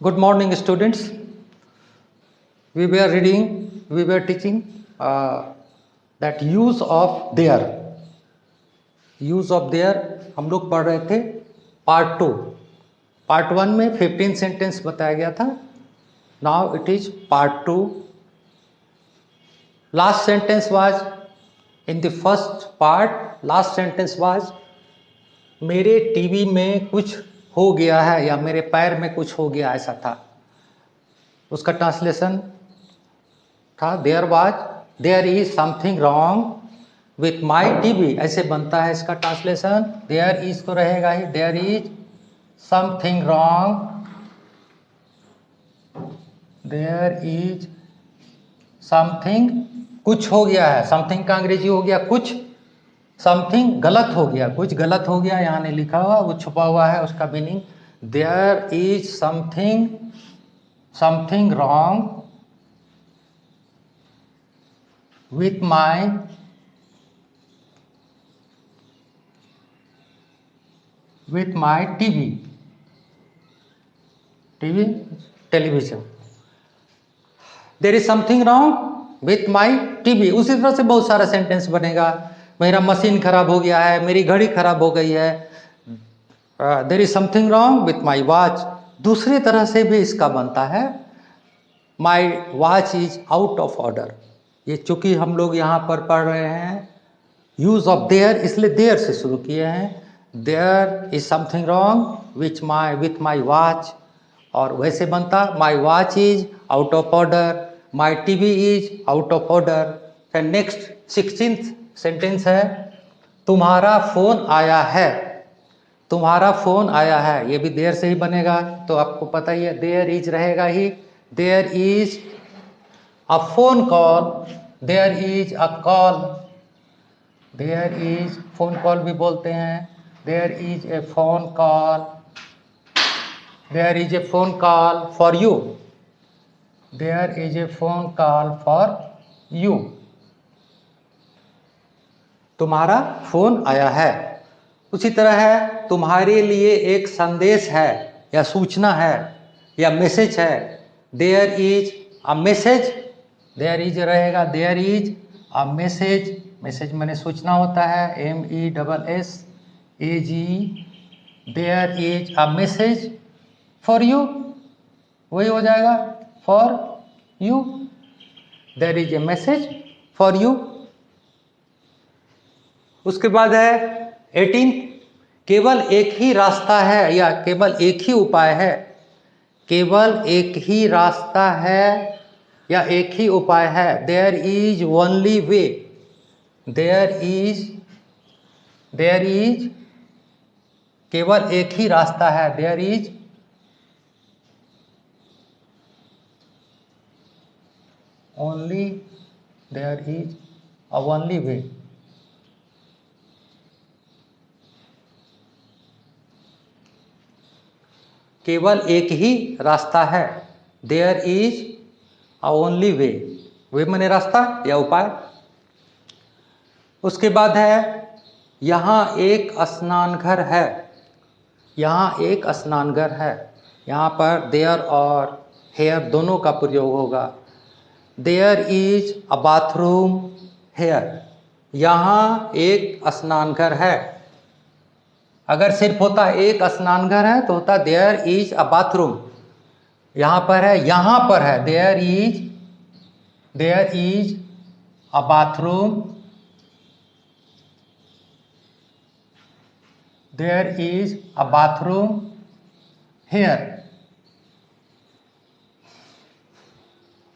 Good morning, students. We were teaching that use of there. Use of there हम लोग पढ़ रहे थे पार्ट 2. पार्ट 1 में 15 सेंटेंस बताया गया था. Now it is part 2. Last sentence was in the first part. Last sentence was मेरे टीवी में कुछ हो गया है या मेरे पैर में कुछ हो गया, ऐसा था. उसका ट्रांसलेशन था there is something wrong with my TV. ऐसे बनता है इसका ट्रांसलेशन. देयर इज तो रहेगा ही. There is something wrong. There is something, कुछ हो गया है. समथिंग का अंग्रेजी हो गया कुछ. समथिंग गलत हो गया, कुछ गलत हो गया. यहाँ नहीं लिखा हुआ, वो छुपा हुआ है. उसका meaning there is something wrong with my television. There is something wrong with my TV. उसी तरह से बहुत सारा सेंटेंस बनेगा. मेरा मशीन खराब हो गया है, मेरी घड़ी खराब हो गई है. There is something wrong with my watch. दूसरी तरह से भी इसका बनता है My watch is out of order. ये चूंकि हम लोग यहाँ पर पढ़ रहे हैं यूज ऑफ देयर, इसलिए देयर से शुरू किए हैं. There is something wrong with my watch. और वैसे बनता my watch is out of order, my TV is out of order. फिर नेक्स्ट 16th सेंटेंस है तुम्हारा फोन आया है. तुम्हारा फोन आया है, ये भी देयर से ही बनेगा. तो आपको पता ही है देयर इज रहेगा ही. There is a phone call. There is a call. There is phone call भी बोलते हैं. There is a phone call. There is a phone call for you. There is a phone call for you. तुम्हारा phone आया है. उसी तरह है तुम्हारे लिए एक संदेश है या सूचना है या मैसेज है. There is a message. There is रहेगा there is a message. Message मैंने सूचना होता है MESSAG. There is a message for you, वही हो जाएगा for you. There is a message for you. उसके बाद है 18. केवल एक ही रास्ता है या केवल एक ही उपाय है. केवल एक ही रास्ता है या एक ही उपाय है. There is only way. There is केवल एक ही रास्ता है. There is only, there is a only way. केवल एक ही रास्ता है. There is only way. Way माने रास्ता या उपाय. उसके बाद है यहाँ एक स्नान घर है. यहाँ एक स्नान घर है. यहाँ पर देयर और हेयर दोनों का प्रयोग होगा. There is a bathroom here. यहाँ एक स्नान घर है. अगर सिर्फ होता एक स्नान घर है तो होता देयर इज अ बाथरूम. यहाँ पर है there is a bathroom. There is a bathroom here.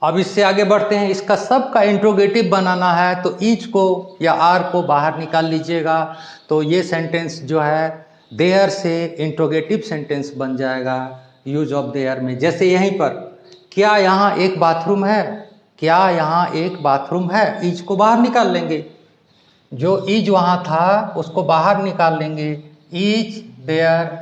अब इससे आगे बढ़ते हैं. इसका सबका इंट्रोगेटिव बनाना है तो इज को या आर को बाहर निकाल लीजिएगा. तो ये सेंटेंस जो है देयर से इंट्रोगेटिव सेंटेंस बन जाएगा यूज ऑफ देयर में. जैसे यहीं पर क्या यहाँ एक बाथरूम है. क्या यहाँ एक बाथरूम है. इज को बाहर निकाल लेंगे. जो इज वहाँ था उसको बाहर निकाल लेंगे. Is there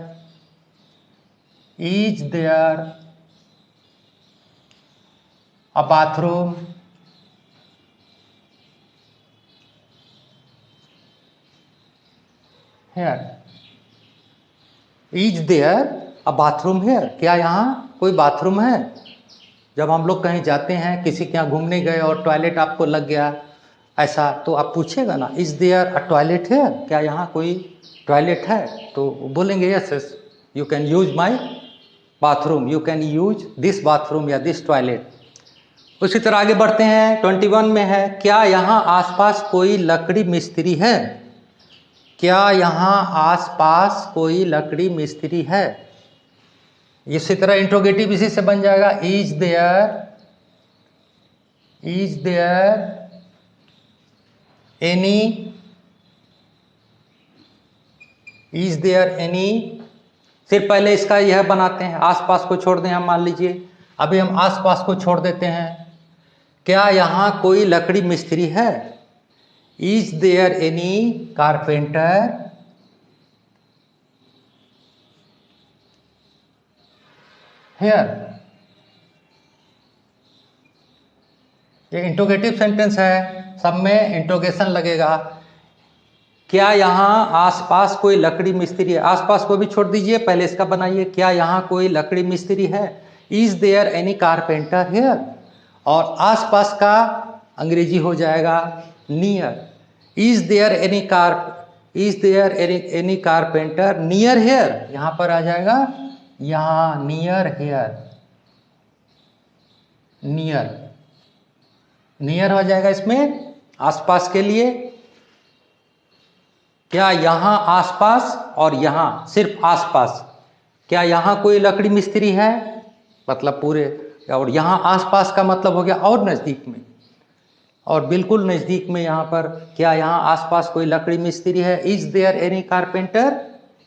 a bathroom here. Is there a bathroom here, क्या यहाँ कोई बाथरूम है? जब हम लोग कहीं जाते हैं, किसी के यहाँ घूमने गए और टॉयलेट आपको लग गया ऐसा, तो आप पूछेगा ना, is there a toilet here, क्या यहाँ कोई टॉयलेट है? तो बोलेंगे yes yes, you can use my bathroom, you can use this bathroom या दिस टॉयलेट। उसी तरह आगे बढ़ते हैं, 21 में है, क्या यहाँ आसपास कोई लकड़ी मिस्त्री है? क्या यहाँ आसपास कोई लकड़ी मिस्त्री है? इसी तरह इंट्रोगेटिव इसी से बन जाएगा, इज देयर एनी, सिर्फ पहले इसका यह बनाते हैं, आसपास को छोड़ दें हम, मान लीजिए अभी हम आसपास को छोड़ देते हैं, क्या यहाँ कोई लकड़ी मिस्त्री है? Is there any carpenter here? ये इंट्रोगेटिव सेंटेंस है, सब में इंट्रोगेशन लगेगा। क्या यहाँ आसपास कोई लकड़ी मिस्त्री है? आसपास को भी छोड़ दीजिए, पहले इसका बनाइए, क्या यहाँ कोई लकड़ी मिस्त्री है? Is there any carpenter here? और आसपास का अंग्रेजी हो जाएगा near. Is there any carpenter near here? यहाँ पर आ जाएगा, यहाँ नियर हियर, नियर हो जाएगा इसमें आसपास के लिए। क्या यहाँ आसपास, और यहाँ सिर्फ आसपास, क्या यहाँ कोई लकड़ी मिस्त्री है? मतलब पूरे, और यहाँ आसपास का मतलब हो गया और नज़दीक में, और बिल्कुल नज़दीक में यहाँ पर, क्या यहाँ आसपास कोई लकड़ी मिस्त्री है? Is there any carpenter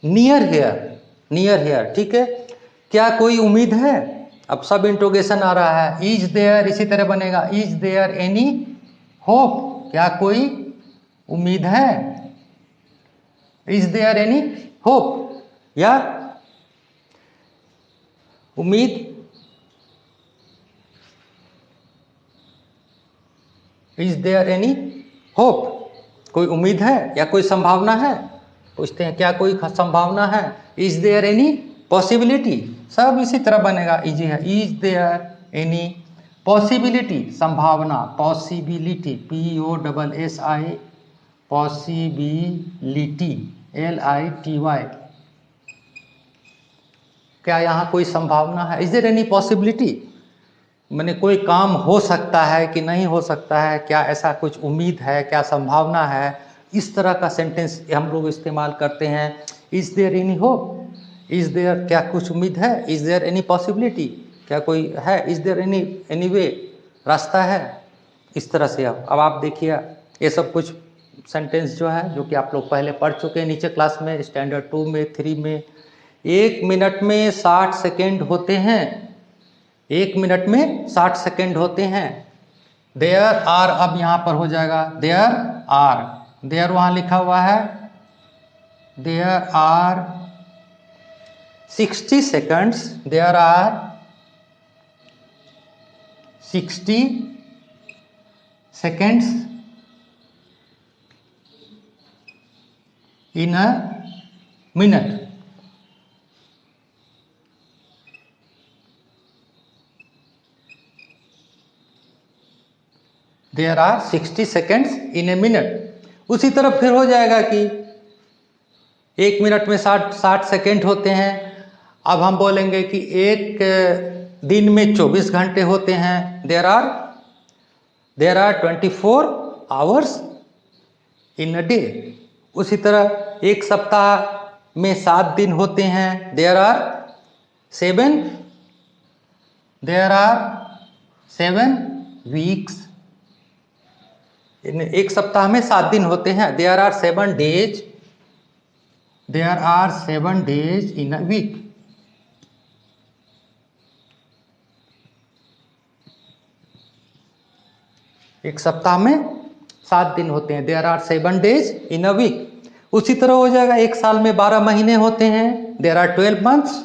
near here, ठीक है। क्या कोई उम्मीद है? अब सब इंट्रोगेशन आ रहा है, इज देयर इसी तरह बनेगा, इज देयर एनी होप, क्या कोई उम्मीद है? इज देयर एनी होप, या उम्मीद, इज देयर एनी होप, कोई उम्मीद है या कोई संभावना है? पूछते हैं क्या कोई संभावना है? इज देयर एनी पॉसिबिलिटी, सब इसी तरह बनेगा, इजी है। इज देयर एनी पॉसिबिलिटी, संभावना, पॉसिबिलिटी, POSSI, पॉसिबिलिटी, LITY, क्या यहाँ कोई संभावना है? इज देयर एनी पॉसिबिलिटी, मैंने कोई काम हो सकता है कि नहीं हो सकता है, क्या ऐसा कुछ उम्मीद है, क्या संभावना है? इस तरह का सेंटेंस हम लोग इस्तेमाल करते हैं। Is there any hope, is there, क्या कुछ उम्मीद है? इज देयर एनी पॉसिबिलिटी, क्या कोई है? इज देयर एनी वे, रास्ता है? इस तरह से अब आप देखिए, ये सब कुछ सेंटेंस जो है, जो कि आप लोग पहले पढ़ चुके हैं नीचे क्लास में, स्टैंडर्ड 2 में, 3 में। 1 मिनट में 60 सेकेंड होते हैं, 1 मिनट में 60 सेकेंड होते हैं। देयर आर, अब यहाँ पर हो जाएगा देयर आर, देयर वहाँ लिखा हुआ है, there are 60 seconds, there are 60 seconds in a minute. There are 60 seconds in a minute. उसी तरह फिर हो जाएगा कि 1 मिनट में 60 सेकेंड होते हैं। अब हम बोलेंगे कि एक दिन में 24 घंटे होते हैं, there are 24 hours in a day. उसी तरह एक सप्ताह में 7 दिन होते हैं, देयर आर 7 वीक्स। एक सप्ताह में 7 दिन होते हैं, there are 7 days, there are 7 days in a week. एक सप्ताह में 7 दिन होते हैं, there are 7 days in a week. उसी तरह हो जाएगा, एक साल में 12 महीने होते हैं, there are 12 months,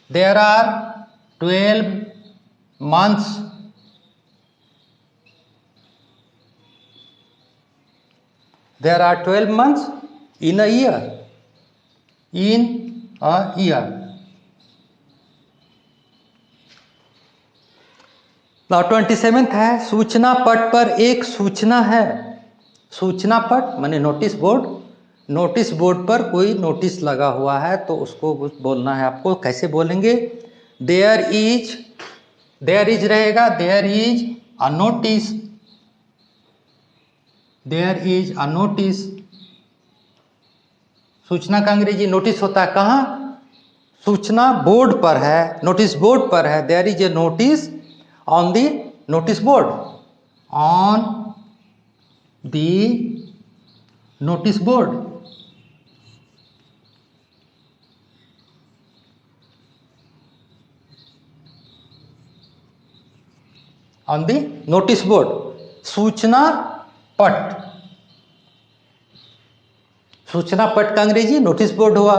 there are 12 months. There are 12 months in a year, in a year. Now 27th है, सूचना पट पर एक सूचना है। सूचना पट माने नोटिस बोर्ड। नोटिस बोर्ड पर कोई नोटिस लगा हुआ है तो उसको कुछ बोलना है आपको। कैसे बोलेंगे? देयर इज रहेगा, there is a notice, there is a notice. सूचना का अंग्रेजी नोटिस होता है। कहाँ? सूचना बोर्ड पर है, नोटिस बोर्ड पर है। There is a notice on the notice board, on the notice board. On the notice board, सूचना पट। सूचना पट का अंग्रेजी नोटिस बोर्ड हुआ।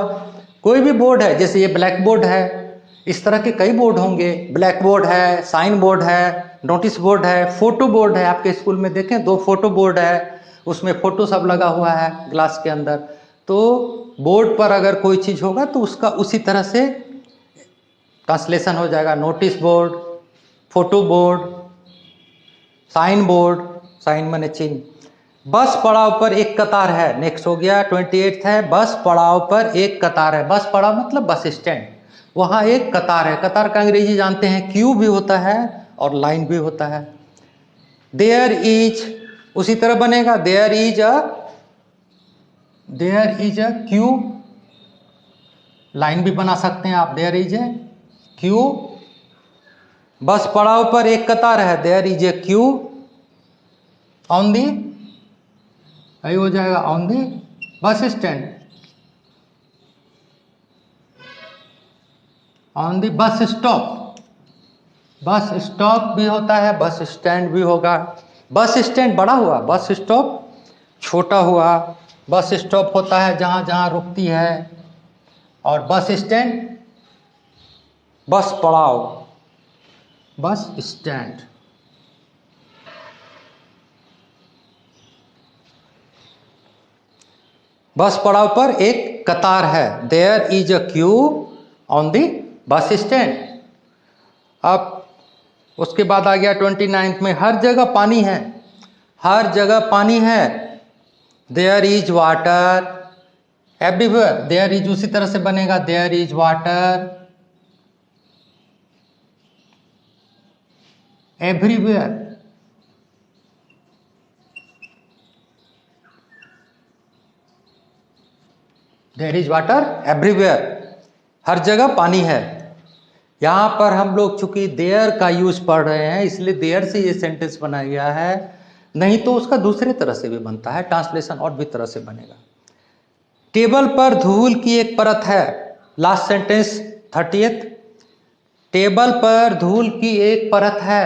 कोई भी बोर्ड है, जैसे ये ब्लैक बोर्ड है, इस तरह के कई बोर्ड होंगे। ब्लैक बोर्ड है, साइन बोर्ड है, नोटिस बोर्ड है, फोटो बोर्ड है। आपके स्कूल में देखें 2 फोटो बोर्ड है, उसमें फोटो सब लगा हुआ है ग्लास के अंदर। तो बोर्ड पर अगर कोई चीज़ होगा तो उसका उसी तरह से ट्रांसलेशन हो जाएगा। Notice board, photo board, sign board, sign माने चिन्ह। बस पड़ाव पर एक कतार है। नेक्स्ट हो गया 28 है, बस पड़ाव पर एक कतार है। बस पड़ाव मतलब बस स्टैंड, वहाँ एक कतार है। कतार का अंग्रेजी जानते हैं, क्यू भी होता है और लाइन भी होता है। देयर इज उसी तरह बनेगा, there is a queue, line भी बना सकते हैं आप, देयर इज ए क्यू। बस पड़ाव पर एक कतार है, there is a queue on the, यही हो जाएगा on the bus stand, on the bus stop. Bus stop भी होता है, बस स्टैंड भी होगा। बस स्टैंड बड़ा हुआ, बस स्टॉप छोटा हुआ। बस स्टॉप होता है जहाँ जहाँ रुकती है, और बस स्टैंड बस पड़ाव, बस स्टैंड। बस पड़ाव पर एक कतार है, there is a queue on the bus stand. अब उसके बाद आ गया 29 में, हर जगह पानी है। हर जगह पानी है, there is water everywhere. There is उसी तरह से बनेगा, there is water everywhere. There is water everywhere, हर जगह पानी है। यहाँ पर हम लोग चूंकि देयर का यूज पढ़ रहे हैं, इसलिए देयर से ये सेंटेंस बनाया गया है, नहीं तो उसका दूसरे तरह से भी बनता है, ट्रांसलेशन और भी तरह से बनेगा। टेबल पर धूल की एक परत है। लास्ट सेंटेंस 30th, टेबल पर धूल की एक परत है,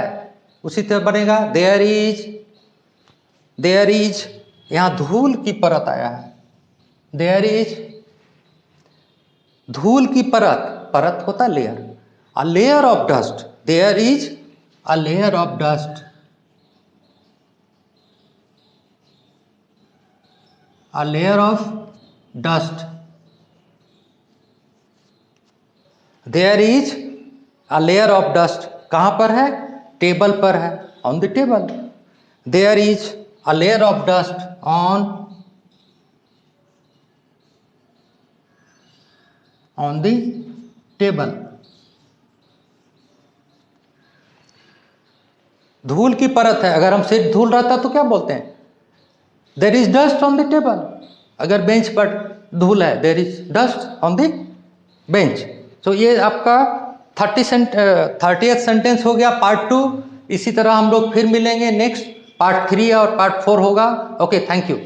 उसी तरह बनेगा, देयर इज, यहाँ धूल की परत आया है, देयर इज धूल की परत, परत होता layer, a layer of dust, there is a layer of dust, a layer of dust. There is a layer of dust, कहां पर है? टेबल पर है, on the table. There is a layer of dust on the table. धूल की परत है, अगर हम सिर्फ धूल रहता तो क्या बोलते हैं? There is dust on the table. अगर बेंच पर धूल है, there is dust on the bench. तो ये आपका 30th सेंटेंस हो गया, पार्ट 2। इसी तरह हम लोग फिर मिलेंगे नेक्स्ट, पार्ट 3 और पार्ट 4 होगा। Okay, thank you.